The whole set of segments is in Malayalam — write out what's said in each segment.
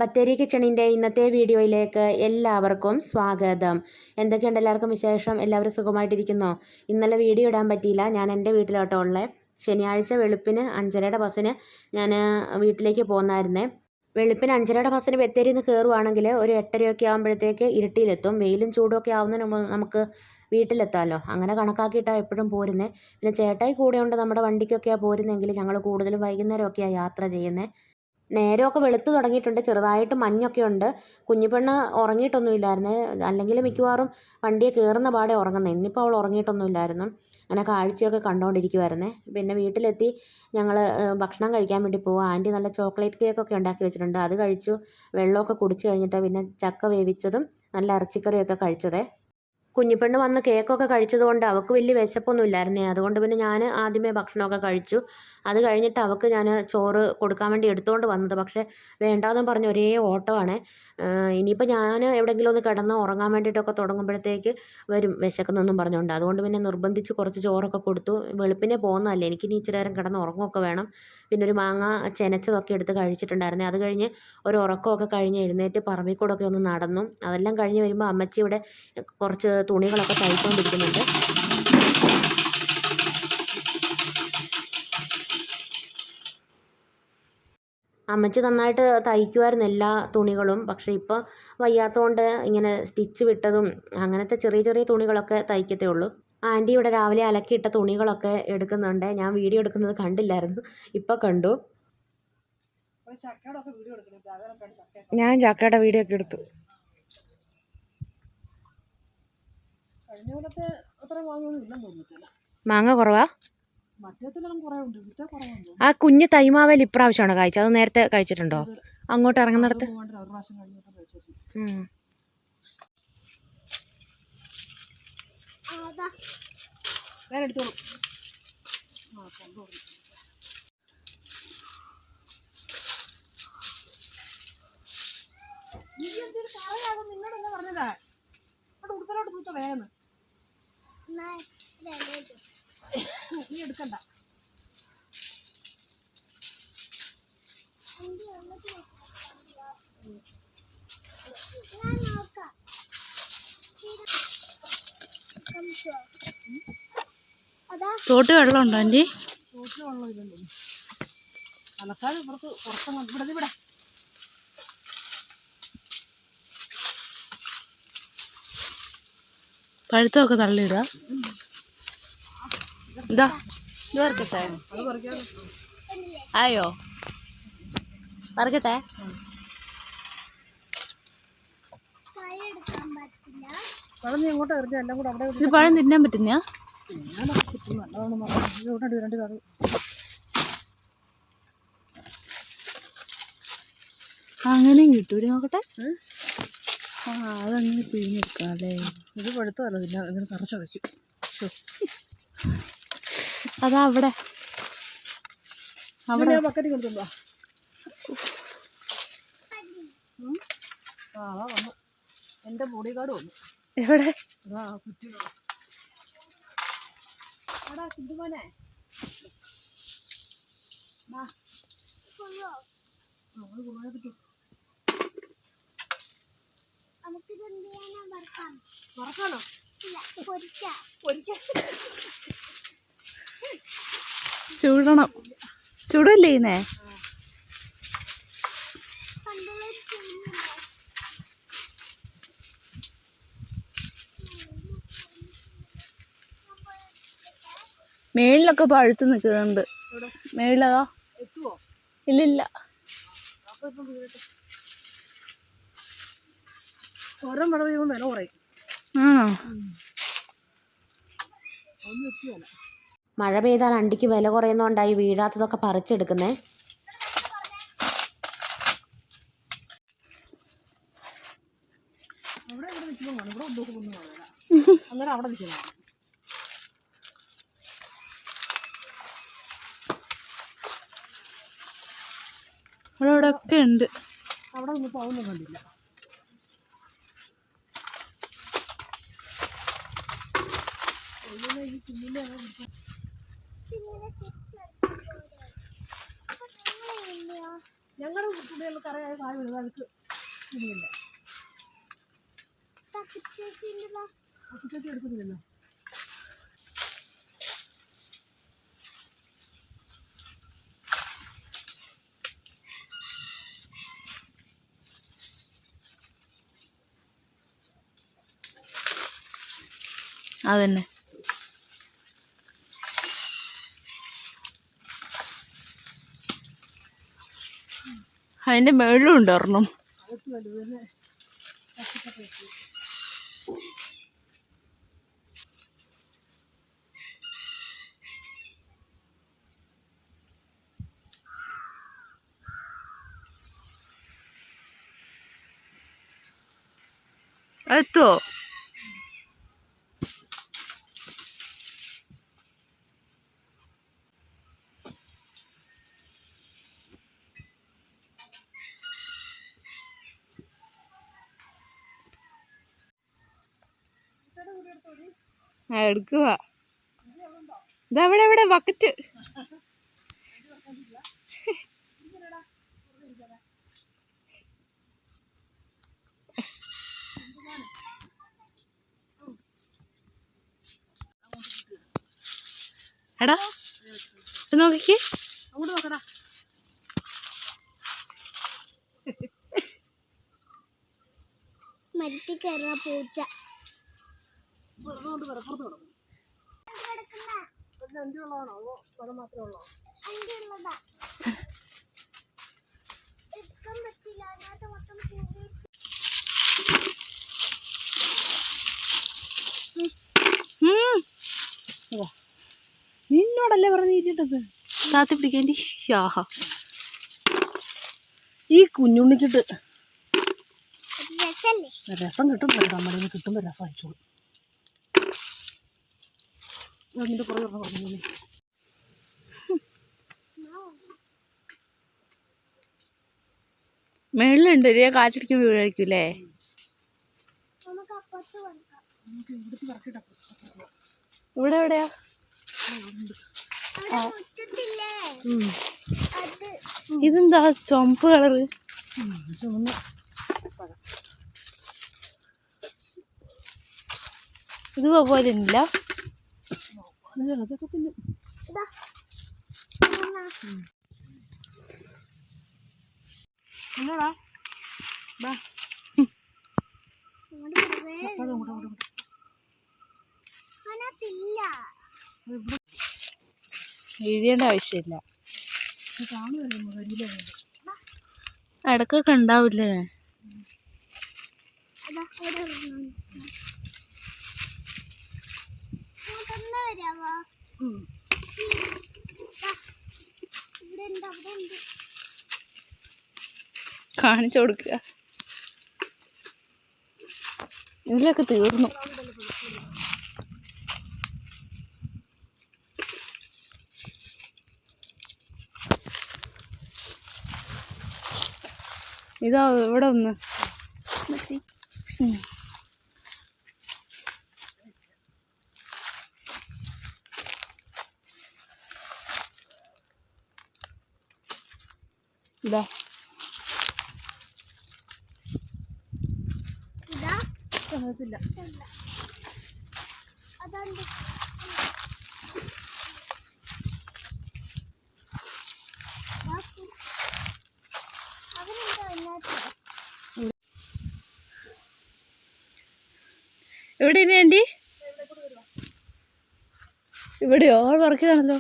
ബത്തേരി കിച്ചണിൻ്റെ ഇന്നത്തെ വീഡിയോയിലേക്ക് എല്ലാവർക്കും സ്വാഗതം. എന്തൊക്കെയുണ്ട് എല്ലാവർക്കും വിശേഷം? എല്ലാവരും സുഖമായിട്ടിരിക്കുന്നോ? ഇന്നലെ വീഡിയോ ഇടാൻ പറ്റിയില്ല. ഞാൻ എൻ്റെ വീട്ടിലോട്ടോ ഉള്ളത്. ശനിയാഴ്ച വെളുപ്പിന് 5:30 ബസ്സിന് ഞാൻ വീട്ടിലേക്ക് പോന്നായിരുന്നേ. വെളുപ്പിന് 5:30 ബസ്സിന് ബത്തേരിയിൽ നിന്ന് കയറുവാണെങ്കിൽ ഒരു 8:30 ആകുമ്പോഴത്തേക്ക് ഇരുട്ടിയിലെത്തും. വെയിലും ചൂടുമൊക്കെ ആവുന്നതിന് മുമ്പ് നമുക്ക് വീട്ടിലെത്താമല്ലോ. അങ്ങനെ കണക്കാക്കിയിട്ടാണ് എപ്പോഴും പോരുന്നത്. പിന്നെ ചേട്ടായി കൂടെയുണ്ട്. നമ്മുടെ വണ്ടിക്കൊക്കെയാണ് പോരുന്നതെങ്കിൽ ഞങ്ങൾ കൂടുതലും വൈകുന്നേരമൊക്കെയാണ് യാത്ര ചെയ്യുന്നത്. നേരമൊക്കെ വെളുത്ത് തുടങ്ങിയിട്ടുണ്ട്. ചെറുതായിട്ട് മഞ്ഞൊക്കെ ഉണ്ട്. കുഞ്ഞിപ്പെണ്ണ് ഉറങ്ങിയിട്ടൊന്നുമില്ലായിരുന്നേ. അല്ലെങ്കിൽ മിക്കവാറും വണ്ടിയെ കയറുന്ന പാടെ ഉറങ്ങുന്നത്. ഇന്നിപ്പോൾ അവൾ ഉറങ്ങിയിട്ടൊന്നുമില്ലായിരുന്നു. അങ്ങനെ കാഴ്ചയൊക്കെ കണ്ടുകൊണ്ടിരിക്കുമായിരുന്നേ. പിന്നെ വീട്ടിലെത്തി ഞങ്ങൾ ഭക്ഷണം കഴിക്കാൻ വേണ്ടി പോവുക. ആൻറ്റി നല്ല ചോക്ലേറ്റ് കേക്കൊക്കെ ഉണ്ടാക്കി വെച്ചിട്ടുണ്ട്. അത് കഴിച്ചു. വെള്ളമൊക്കെ കുടിച്ച് കഴിഞ്ഞിട്ട് പിന്നെ ചക്ക വേവിച്ചതും നല്ല ഇറച്ചിക്കറിയൊക്കെ കഴിച്ചതേ. കുഞ്ഞിപ്പെണ്ണ് വന്ന് കേക്കൊക്കെ കഴിച്ചതുകൊണ്ട് അവൾക്ക് വലിയ വിശപ്പൊന്നും ഇല്ലായിരുന്നേ. അതുകൊണ്ട് പിന്നെ ഞാൻ ആദ്യമേ ഭക്ഷണമൊക്കെ കഴിച്ചു. അത് കഴിഞ്ഞിട്ട് അവൾക്ക് ഞാൻ ചോറ് കൊടുക്കാൻ വേണ്ടി എടുത്തുകൊണ്ട് വന്നത്. പക്ഷേ വേണ്ടാന്നും പറഞ്ഞ് ഒരേ ഓട്ടമാണ്. ഇനിയിപ്പോൾ ഞാൻ എവിടെയെങ്കിലും ഒന്ന് കിടന്ന് ഉറങ്ങാൻ വേണ്ടിയിട്ടൊക്കെ തുടങ്ങുമ്പോഴത്തേക്ക് വരും വിശക്കുന്നെന്നും പറഞ്ഞുകൊണ്ട്. അതുകൊണ്ട് പിന്നെ നിർബന്ധിച്ച് കുറച്ച് ചോറൊക്കെ കൊടുത്തു. വെളുപ്പിനെ പോകുന്നതല്ലേ, എനിക്കിനി ഇച്ചിരി നേരം കിടന്ന് ഉറങ്ങുകയൊക്കെ വേണം. പിന്നെ ഒരു മാങ്ങ ചെനച്ചതൊക്കെ എടുത്ത് കഴിച്ചിട്ടുണ്ടായിരുന്നേ. അത് കഴിഞ്ഞ് ഒരു ഉറക്കമൊക്കെ കഴിഞ്ഞ് എഴുന്നേറ്റ് പറമ്പിൽ കൂടെയൊക്കെ ഒന്ന് നടന്നു. അതെല്ലാം കഴിഞ്ഞ് വരുമ്പോൾ അമ്മച്ചി ഇവിടെ കുറച്ച് തുണികളൊക്കെ തയ്ച്ചുകൊണ്ടിരിക്കുന്നുണ്ട്. അമ്മച്ചി നന്നായിട്ട് തയ്ക്കുമായിരുന്നു എല്ലാ തുണികളും. പക്ഷേ ഇപ്പോൾ വയ്യാത്തതുകൊണ്ട് ഇങ്ങനെ സ്റ്റിച്ച് വിട്ടതും അങ്ങനത്തെ ചെറിയ ചെറിയ തുണികളൊക്കെ തയ്ക്കത്തേ ഉള്ളൂ. ആൻറ്റി ഇവിടെ രാവിലെ അലക്കിയിട്ട തുണികളൊക്കെ എടുക്കുന്നുണ്ട്. ഞാൻ വീഡിയോ എടുക്കുന്നത് കണ്ടില്ലായിരുന്നു, ഇപ്പോൾ കണ്ടു. ഞാൻ ചക്കയുടെ വീഡിയോ ഒക്കെ എടുത്തു. മാങ്ങ കുറവാ. ആ കുഞ്ഞ് തൈമാവേൽ ഇപ്രാവശ്യമാണോ കഴിച്ചത്? അത് നേരത്തെ കഴിച്ചിട്ടുണ്ടോ? അങ്ങോട്ട് ഇറങ്ങുന്നിടത്ത് നീ എടുക്കണ്ട. തോട്ട് വെള്ളമുണ്ടോ ആൻറ്റി? തോട്ടിൽ വെള്ളം ഇല്ലല്ലോ. അലക്കാതെ പുറത്ത് ഇവിടെ പഴുത്തൊക്കെ തള്ളിയിടുക. ഇതാ ഇത് വറുക്കട്ടെ? ആയോ? വറുക്കട്ടെ? പഴം നീ എങ്ങോട്ട് എറിഞ്ഞ എല്ലാം കൂടെ അവിടെ. ഇത് പഴം തിന്നാൻ പറ്റുന്ന അങ്ങനെയും കിട്ടൂല. നോക്കട്ടെ. ആ അതങ്ങനെ പിഴിഞ്ഞെടുക്കാം അല്ലേ? ഇത് പഴുത്തതല്ല, ഇതിന് കറച്ച വയ്ക്കും. അതാ അവിടെ അവിടെ ബക്കറ്റ് കൊടുത്തുണ്ടോ? ആ അതാ വന്നു. എൻ്റെ ബോഡി ഗാർഡ് വന്നു. എവിടെ? സിന്ധുമോനെ വറക്കാനോ? ചൂടണം. ചൂടല്ലേ ചെയ്യുന്നേ? മേളിലൊക്കെ പഴുത്ത് നിൽക്കുന്നുണ്ട്. മേളിലതാ. ഇല്ലില്ല. ഓരോ മഴ പെയ്യുമ്പോൾ വില കുറയും. മഴ പെയ്താൽ അണ്ടിക്ക് വില കുറയുന്നതുകൊണ്ടായി വീഴാത്തതൊക്കെ പറിച്ചെടുക്കുന്നേ. അന്നേരം അവിടെ നിൽക്കണം. അവിടെ ഒക്കെ ഉണ്ട്. അവിടെ നിന്നപ്പോൾ അതൊന്നും കണ്ടില്ല. ഞങ്ങളുടെ തുണികളിൽ കറയായ കായ് വരുന്നത് അഴുക്ക് ഇടുന്നില്ല. ചേച്ചി എടുക്കുന്നില്ലല്ലോ. അതന്നെ. അതിന്റെ മേളിലും ഉണ്ട് ഒരെണ്ണം. അതൊക്കെ വലുത് അതെത്തുവോ? എടുക്കുക. ഇതവിടെ എവിടെ ബക്കറ്റ്. എടാ നോക്കിക്കേ. അങ്ങോട്ട് നോക്കടാ. മരത്തിൽ കയറുന്ന പൂച്ച. വെറുതെ പുറത്ത് കിടക്കും. അണ്ടി ഉള്ളതാണോ അതോ വെള്ളം മാത്രമേ ഉള്ളോ? അണ്ടി ഉള്ളതാ. എടുക്കാൻ പറ്റില്ല, അതിനകത്ത് മൊത്തം പൂച്ച. നിന്നോടല്ലേ പറഞ്ഞിട്ടത് താത്തി പിടിക്കാൻ. ഈ കുഞ്ഞുണ്ണിക്കിട്ട് രസല്ലേ? രസം കിട്ടും. നമ്മുടെ നിന്ന് കിട്ടുമ്പോൾ രസം അയച്ചോളൂ. അതിൻ്റെ പുറകെ പറഞ്ഞു. മേളിലുണ്ട്. കാറ്റടിക്കുമ്പോൾ വീഴായിരിക്കൂലേ? നമുക്ക് അപ്പുറത്ത് വന്നോ? ഇവിടെ എവിടെയാ? അവിടെ മുറ്റത്തില്ലേ അത്. ഇതെന്താ ചുമപ്പ് കളറ്? ഇത് പോലെ ഉണ്ടല്ല. അതൊക്കെ പിന്നെ ഇതാ എന്നോടാ അതിനകത്തില്ല. എഴുതേണ്ട ആവശ്യമില്ല. കാണുമല്ലോ. ഇടക്കൊക്കെ ഉണ്ടാവില്ലേ? അതാ അവിടെ ഇറങ്ങുന്നു. ഇങ്ങോട്ടൊന്ന് വരാവോ? ഇവിടെ ഉണ്ട്, അവിടെ ഉണ്ട്. കാണിച്ചു കൊടുക്കുക. ഇതിലൊക്കെ തീർന്നു. ഇതാ ഇവിടെ ഒന്ന്. ഇതാ ഇതാ കാണത്തില്ല. അതുണ്ട്. അവരെന്താ അതിനകത്ത്? എവിടെ ഇനി ആൻറ്റി? ഇവിടെയോ? പറക്കിയതാണല്ലോ.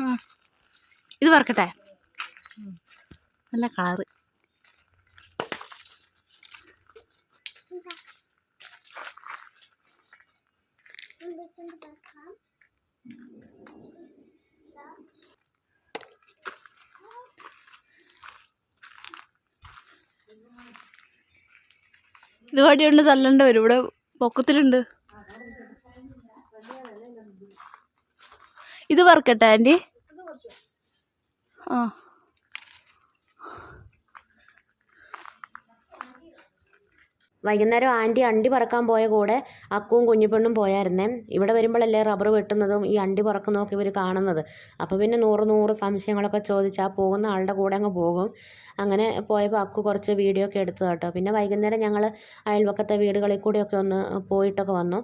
ആ ഇത് പറക്കട്ടെ. നല്ല കളറ്. ഇത് വടിയുണ്ട്, തല്ലണ്ട വരും. ഇവിടെ പൊക്കത്തിലുണ്ട്. ഇത് പറക്കട്ടെ ആൻറ്റി? ആ വൈകുന്നേരം ആൻറ്റി അണ്ടി പറക്കാൻ പോയ കൂടെ അക്കുവും കുഞ്ഞിപ്പെണ്ണും പോയായിരുന്നേ. ഇവിടെ വരുമ്പോഴല്ലേ റബ്ബർ വെട്ടുന്നതും ഈ അണ്ടി പറക്കുന്നതൊക്കെ ഇവർ കാണുന്നത്. അപ്പോൾ പിന്നെ നൂറ് സംശയങ്ങളൊക്കെ ചോദിച്ച് ആ പോകുന്ന ആളുടെ കൂടെ അങ്ങ് പോകും. അങ്ങനെ പോയപ്പോൾ അക്കു കുറച്ച് വീഡിയോ ഒക്കെ എടുത്തു കേട്ടോ. പിന്നെ വൈകുന്നേരം ഞങ്ങൾ അയൽവക്കത്തെ വീടുകളിൽ കൂടെയൊക്കെ ഒന്ന് പോയിട്ടൊക്കെ വന്നു.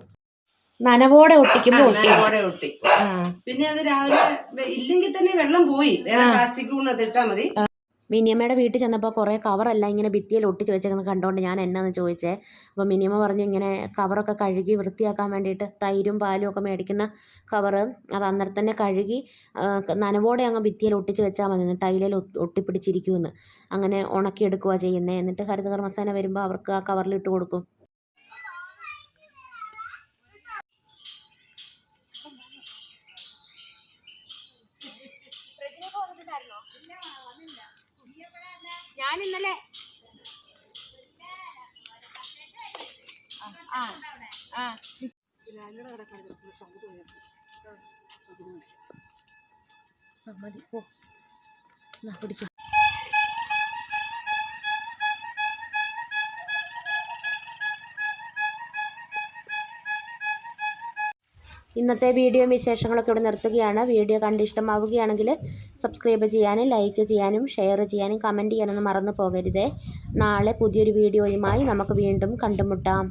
നനവോടെ ഒട്ടിക്കുമ്പോൾ ഒട്ടി. പിന്നെ അത് രാവിലെ ഇല്ലെങ്കിൽ തന്നെ വെള്ളം പോയി. വേറെ പ്ലാസ്റ്റിക് കൊണ്ടത് ഇട്ടാൽ മതി. മിനിയമ്മയുടെ വീട്ടിൽ ചെന്നപ്പോൾ കുറേ കവറെല്ലാം ഇങ്ങനെ ഭിത്തിയിൽ ഒട്ടിച്ച് വെച്ചേക്കുന്നത് കണ്ടുകൊണ്ട് ഞാൻ എന്നാന്ന് ചോദിച്ചേ. അപ്പോൾ മിനിയമ്മ പറഞ്ഞു ഇങ്ങനെ കവറൊക്കെ കഴുകി വൃത്തിയാക്കാൻ വേണ്ടിയിട്ട് തൈരും പാലും ഒക്കെ മേടിക്കുന്ന കവറ് അത് അന്നേരം തന്നെ കഴുകി നനവോടെ അങ്ങ് ഭിത്തിയിൽ ഒട്ടിച്ച് വെച്ചാൽ മതി, ടൈലിൽ ഒട്ടിപ്പിടിച്ചിരിക്കുമെന്ന്. അങ്ങനെ ഉണക്കിയെടുക്കുക ചെയ്യുന്നത്. എന്നിട്ട് ഹരിതകർമ്മസേന വരുമ്പോൾ അവർക്ക് ആ കവറിലിട്ട് കൊടുക്കും. ഞാൻ ഇന്നലെ മതി പോ പിടിച്ചു. ഇന്നത്തെ വീഡിയോ വിശേഷങ്ങളൊക്കെ ഇവിടെ നിർത്തുകയാണ്. വീഡിയോ കണ്ട് ഇഷ്ടമാവുകയാണെങ്കിൽ സബ്സ്ക്രൈബ് ചെയ്യാനും ലൈക്ക് ചെയ്യാനും ഷെയർ ചെയ്യാനും കമൻറ്റ് ചെയ്യാനൊന്നും മറന്നു പോകരുതേ. നാളെ പുതിയൊരു വീഡിയോയുമായി നമുക്ക് വീണ്ടും കണ്ടുമുട്ടാം.